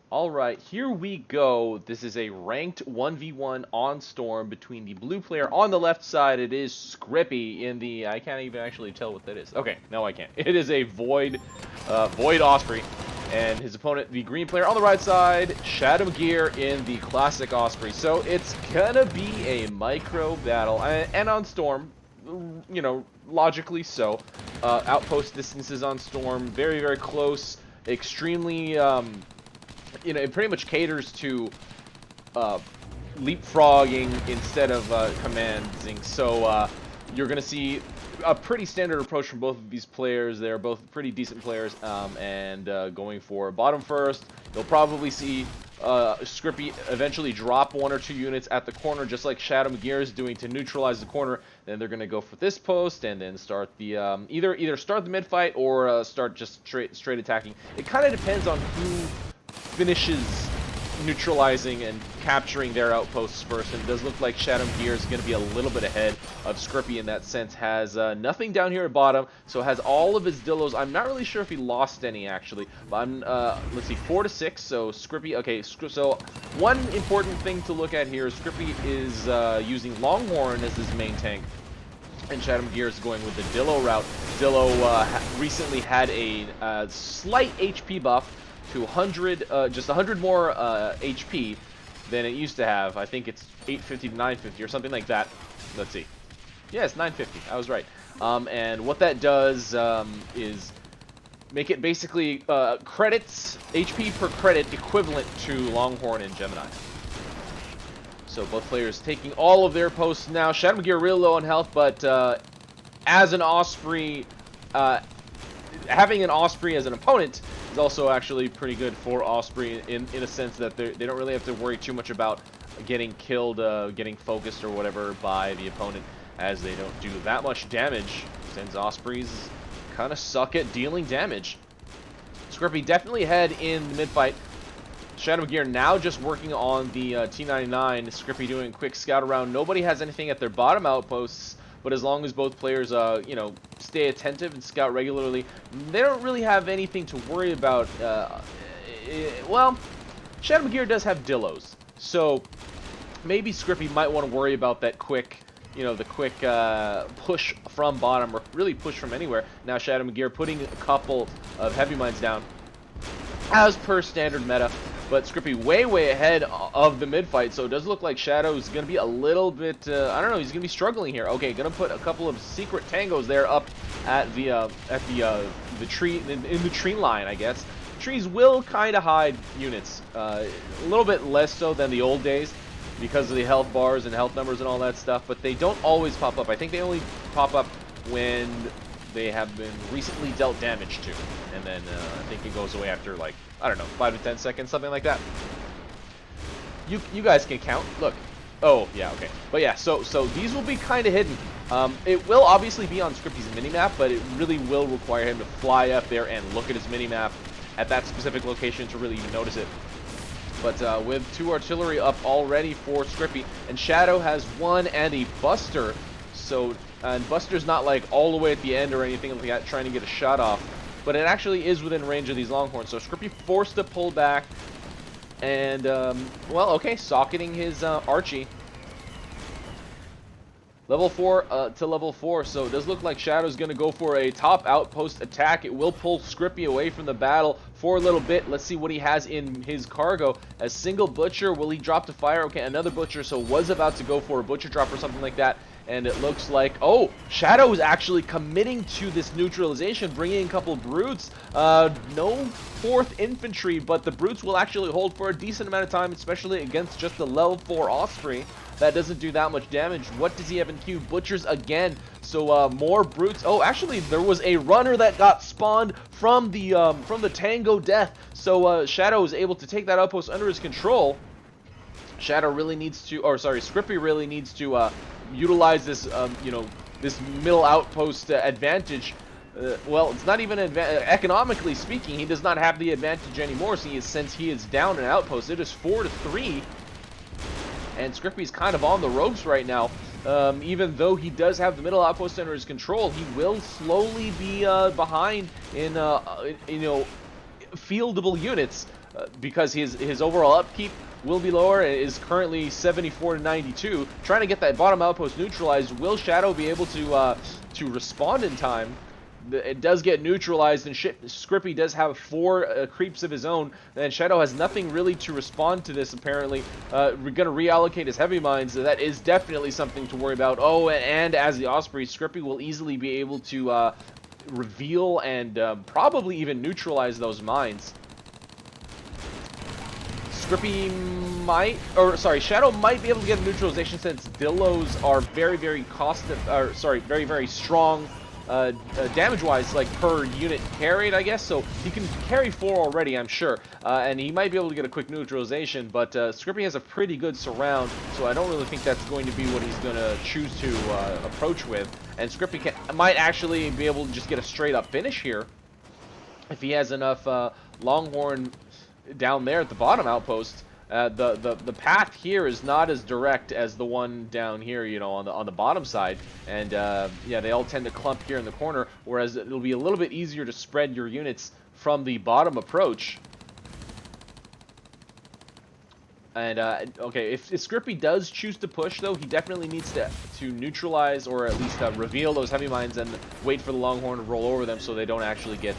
Alright, here we go. This is a ranked 1v1 on Storm between the blue player on the left side. It is Scrippy in the... I can't even actually tell what that is. Okay, no I can't. It is a Void Osprey. And his opponent, the green player on the right side, mageer in the classic Osprey. So it's gonna be a micro battle. And on Storm, you know, logically so. Outpost distances on Storm, very, very close. Extremely... you know, it pretty much caters to leapfrogging instead of commanding. So you're going to see a pretty standard approach from both of these players. They're both pretty decent players, and going for bottom first. You'll probably see Scrippy eventually drop 1 or 2 units at the corner, just like mageer is doing to neutralize the corner. Then they're going to go for this post and then start the either start the mid fight or start just straight attacking. It kind of depends on who finishes neutralizing and capturing their outposts first, and it does look like mageer is going to be a little bit ahead of Scrippy in that sense. Has nothing down here at bottom, so has all of his dillos. I'm not really sure if he lost any actually, but I'm let's see, 4 to 6. So Scrippy, okay. So one important thing to look at here is Scrippy is using Longhorn as his main tank, and mageer is going with the Dillo route. Dillo recently had a slight HP buff to 100, just 100 more HP than it used to have. I think it's 850 to 950 or something like that. Let's see. Yes, 950. I was right. And what that does is make it basically credits, HP per credit equivalent to Longhorn and Gemini. So both players taking all of their posts now. mageer real low on health, but as an Osprey, having an Osprey as an opponent is also actually pretty good for Osprey in a sense that they don't really have to worry too much about getting killed, getting focused or whatever by the opponent, as they don't do that much damage, since Ospreys kind of suck at dealing damage. Scrippy definitely ahead in the mid-fight. mageer now just working on the T99. Scrippy doing a quick scout around. Nobody has anything at their bottom outposts, but as long as both players, you know, stay attentive and scout regularly, they don't really have anything to worry about. Well, mageer does have dillos, so maybe Scrippy might want to worry about that quick, you know, the quick push from bottom, or really push from anywhere. Now mageer putting a couple of heavy mines down, as per standard meta. But Scrippy way ahead of the mid-fight, so it does look like Shadow is going to be a little bit, I don't know, he's going to be struggling here. Okay, going to put a couple of secret tangos there up at the tree, in the tree line, I guess. Trees will kind of hide units, a little bit less so than the old days because of the health bars and health numbers and all that stuff, but they don't always pop up. I think they only pop up when they have been recently dealt damage to, and then I think it goes away after, like, I don't know, 5 to 10 seconds, something like that. You guys can count. Look. Oh, yeah, okay. But yeah, so these will be kind of hidden. It will obviously be on Scrippy's minimap, but it really will require him to fly up there and look at his minimap at that specific location to really even notice it. But with 2 artillery up already for Scrippy, and Shadow has 1 and a Buster, so, and Buster's not like all the way at the end or anything like that trying to get a shot off, but it actually is within range of these Longhorns. So Scrippy forced to pull back, and well, okay, socketing his Archie. Level 4 to level 4, so it does look like Shadow's going to go for a top outpost attack. It will pull Scrippy away from the battle for a little bit. Let's see what he has in his cargo. A single Butcher, will he drop to fire? Okay, another Butcher, so was about to go for a Butcher drop or something like that. And it looks like, oh, Shadow is actually committing to this neutralization, bringing in a couple Brutes. No 4th Infantry, but the Brutes will actually hold for a decent amount of time, especially against just the level 4 Osprey. That doesn't do that much damage. What does he have in queue? Butchers again. So more Brutes. Oh, actually, there was a runner that got spawned from the Tango Death. So Shadow is able to take that outpost under his control. Shadow really needs to, or sorry, Scrippy really needs to utilize this, you know, this middle outpost advantage. Well, it's not even economically speaking. He does not have the advantage anymore, since he is down an outpost. It is 4 to 3. And Scrippy's kind of on the ropes right now. Even though he does have the middle outpost under his control, he will slowly be behind in, you know, fieldable units. because his overall upkeep will be lower. It is currently 74 to 92. Trying to get that bottom outpost neutralized. Will Shadow be able to respond in time? It does get neutralized, and Scrippy does have 4 creeps of his own, and Shadow has nothing really to respond to this, apparently. We're going to reallocate his heavy mines. So that is definitely something to worry about. Oh, and as the Osprey, Scrippy will easily be able to reveal and probably even neutralize those mines. Scrippy might, or sorry, Shadow might be able to get a neutralization since Dillos are very, very very, very strong damage-wise, like per unit carried, I guess. So he can carry 4 already, I'm sure, and he might be able to get a quick neutralization. But Scrippy has a pretty good surround, so I don't really think that's going to be what he's going to choose to approach with. And Scrippy might actually be able to just get a straight-up finish here if he has enough Longhorn down there at the bottom outpost. The path here is not as direct as the one down here, you know, on the bottom side, and yeah, they all tend to clump here in the corner, whereas it'll be a little bit easier to spread your units from the bottom approach. And okay, if Scrippy does choose to push, though, he definitely needs to neutralize or at least reveal those heavy mines and wait for the Longhorn to roll over them so they don't actually get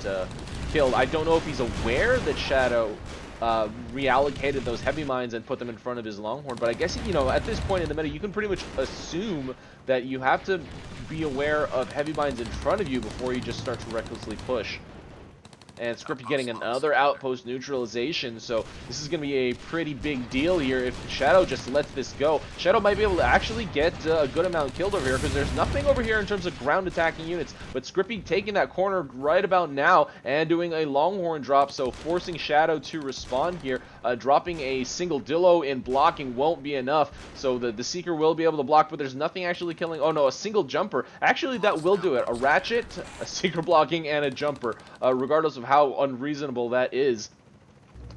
killed. I don't know if he's aware that Shadow reallocated those heavy mines and put them in front of his Longhorn, but I guess, you know, at this point in the meta, you can pretty much assume that you have to be aware of heavy mines in front of you before you just start to recklessly push. And Scrippy getting another outpost neutralization, so this is going to be a pretty big deal here if Shadow just lets this go. Shadow might be able to actually get a good amount killed over here, because there's nothing over here in terms of ground attacking units, but Scrippy taking that corner right about now and doing a Longhorn drop, so forcing Shadow to respond here. Dropping a single Dillo in blocking won't be enough, so the Seeker will be able to block, but there's nothing actually killing. Oh no, a single jumper. Actually, that will do it. A Ratchet, a Seeker blocking, and a jumper. Regardless of how unreasonable that is,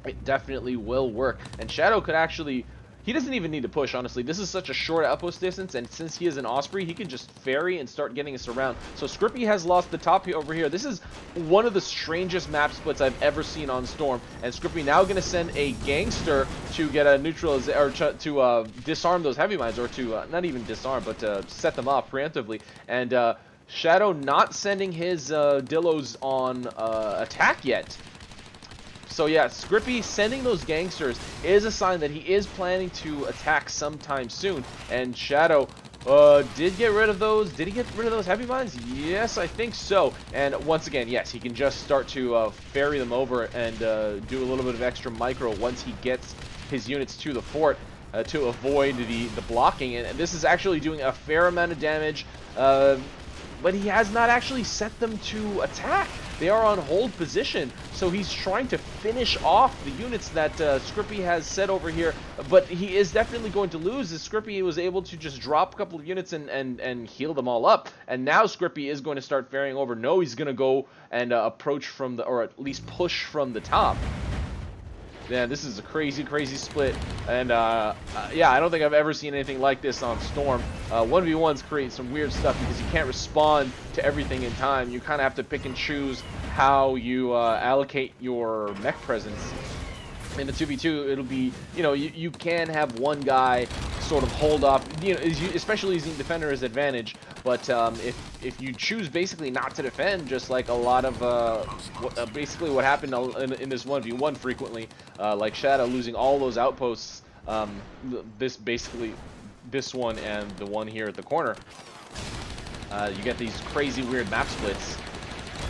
it definitely will work. And Shadow could actually, he doesn't even need to push, honestly. This is such a short outpost distance, and since he is an Osprey, he can just ferry and start getting us around. So Scrippy has lost the top here over here. This is one of the strangest map splits I've ever seen on Storm, and Scrippy now going to send a Gangster to get a neutralization, or to disarm those heavy mines, or to not even disarm, but to set them off preemptively. And Shadow not sending his Dillos on attack yet. So yeah, Scrippy sending those Gangsters is a sign that he is planning to attack sometime soon. And Shadow did get rid of those. Did he get rid of those heavy mines? Yes, I think so. And once again, yes, he can just start to ferry them over and do a little bit of extra micro once he gets his units to the fort to avoid the blocking. And this is actually doing a fair amount of damage. But he has not actually set them to attack. They are on hold position, so he's trying to finish off the units that Scrippy has set over here, but he is definitely going to lose, as Scrippy was able to just drop a couple of units and heal them all up. And now Scrippy is going to start ferrying over. No, he's going to go and approach from the, or at least push from the top. Yeah, this is a crazy, crazy split, and yeah, I don't think I've ever seen anything like this on Storm. 1v1s create some weird stuff because you can't respond to everything in time. You kind of have to pick and choose how you allocate your mech presence. In the 2v2, it'll be, you know, you can have one guy sort of hold off, you know, especially using defender as advantage, but if you choose basically not to defend, just like a lot of basically what happened in this 1v1 frequently, like Shadow losing all those outposts, this one and the one here at the corner, you get these crazy weird map splits.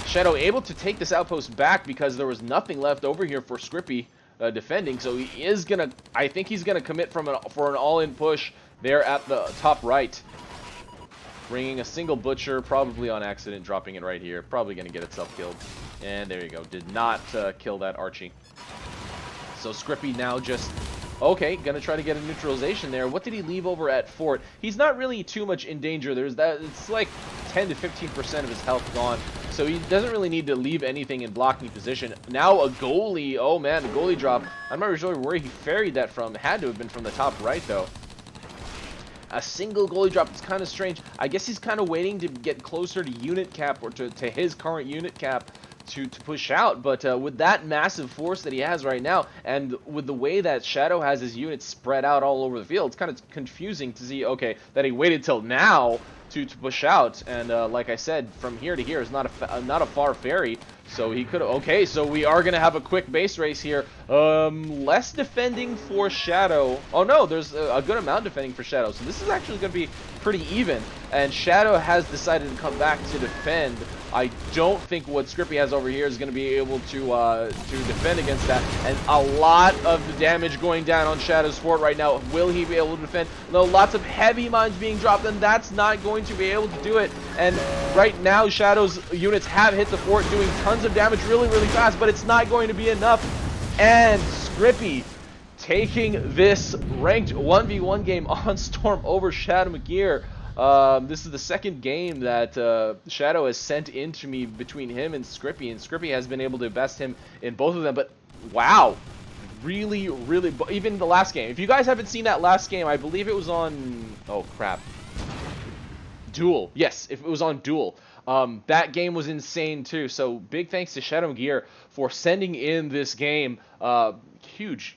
Shadow able to take this outpost back because there was nothing left over here for Scrippy defending, so he is gonna, I think he's gonna commit for an all-in push there at the top right, bringing a single butcher, probably on accident, dropping it right here, probably gonna get itself killed, and there you go, did not kill that Archie. So Scrippy now just, okay, gonna try to get a neutralization there. What did he leave over at fort? He's not really too much in danger. There's that, it's like 10 to 15% of his health gone, so he doesn't really need to leave anything in blocking position. Now a goalie, oh man, a goalie drop. I'm not really sure where he ferried that from. It had to have been from the top right though. A single goalie drop is kind of strange. I guess he's kind of waiting to get closer to unit cap, or to his current unit cap, to push out, but with that massive force that he has right now, and with the way that Shadow has his units spread out all over the field, it's kind of confusing to see, okay, that he waited till now to push out, and like I said, from here to here is not a far ferry, so he could, okay, so we are going to have a quick base race here. Less defending for Shadow. Oh no, there's a good amount defending for Shadow, so this is actually going to be pretty even, and Shadow has decided to come back to defend. I don't think what Scrippy has over here is going to be able to defend against that, and a lot of the damage going down on Shadow's fort right now. Will he be able to defend? No, lots of heavy mines being dropped, and that's not going to be able to do it. And right now, Shadow's units have hit the fort, doing tons of damage really, really fast, but it's not going to be enough. And Scrippy taking this ranked 1v1 game on Storm over Shadow mageer. This is the second game that Shadow has sent into me between him and Scrippy has been able to best him in both of them. But wow, really, really, even the last game. If you guys haven't seen that last game, I believe it was on, oh crap, Duel. Yes, if it was on Duel. That game was insane too. So big thanks to Shadow mageer for sending in this game. Huge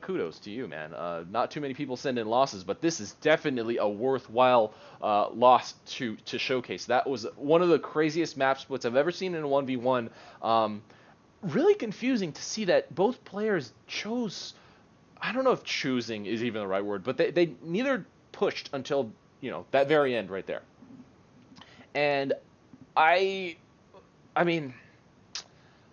kudos to you, man. Not too many people send in losses, but this is definitely a worthwhile loss to showcase. That was one of the craziest map splits I've ever seen in a 1v1. Really confusing to see that both players chose, I don't know if choosing is even the right word, but they neither pushed until, you know, that very end right there. And I mean,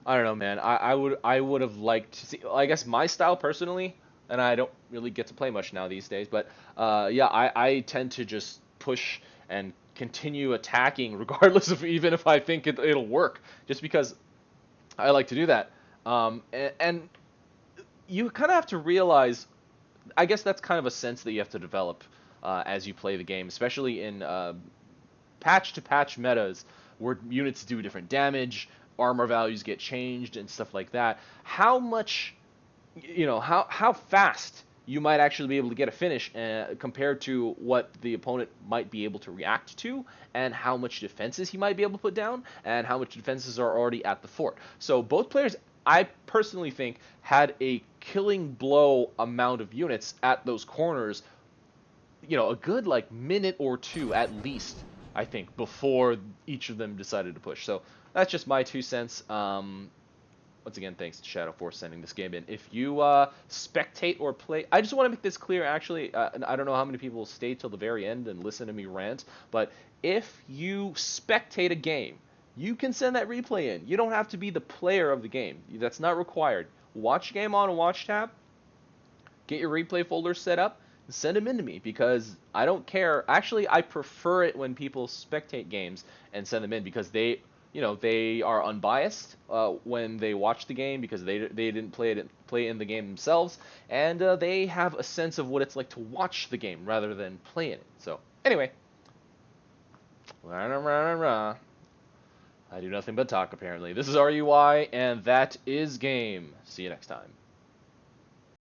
I don't know, man. I would have liked to see, I guess my style personally, and I don't really get to play much now these days, but yeah, I tend to just push and continue attacking regardless of, even if I think it'll work, just because I like to do that. And you kind of have to realize, I guess that's kind of a sense that you have to develop as you play the game, especially in patch to patch metas where units do different damage, armor values get changed and stuff like that. How much, you know, how fast you might actually be able to get a finish compared to what the opponent might be able to react to, and how much defenses he might be able to put down, and how much defenses are already at the fort. So both players, I personally think, had a killing blow amount of units at those corners, you know, a good like minute or two at least, I think, before each of them decided to push. So that's just my 2 cents. Once again, thanks to Shadow for sending this game in. If you spectate or play, I just want to make this clear, actually, I don't know how many people will stay till the very end and listen to me rant, but if you spectate a game, you can send that replay in. You don't have to be the player of the game. That's not required. Watch game on a watch tab, get your replay folder set up, send them in to me, because I don't care. Actually, I prefer it when people spectate games and send them in, because they, you know, they are unbiased when they watch the game, because they didn't play in the game themselves, and they have a sense of what it's like to watch the game rather than play in it. So anyway, I do nothing but talk apparently. This is RUI, and that is game. See you next time.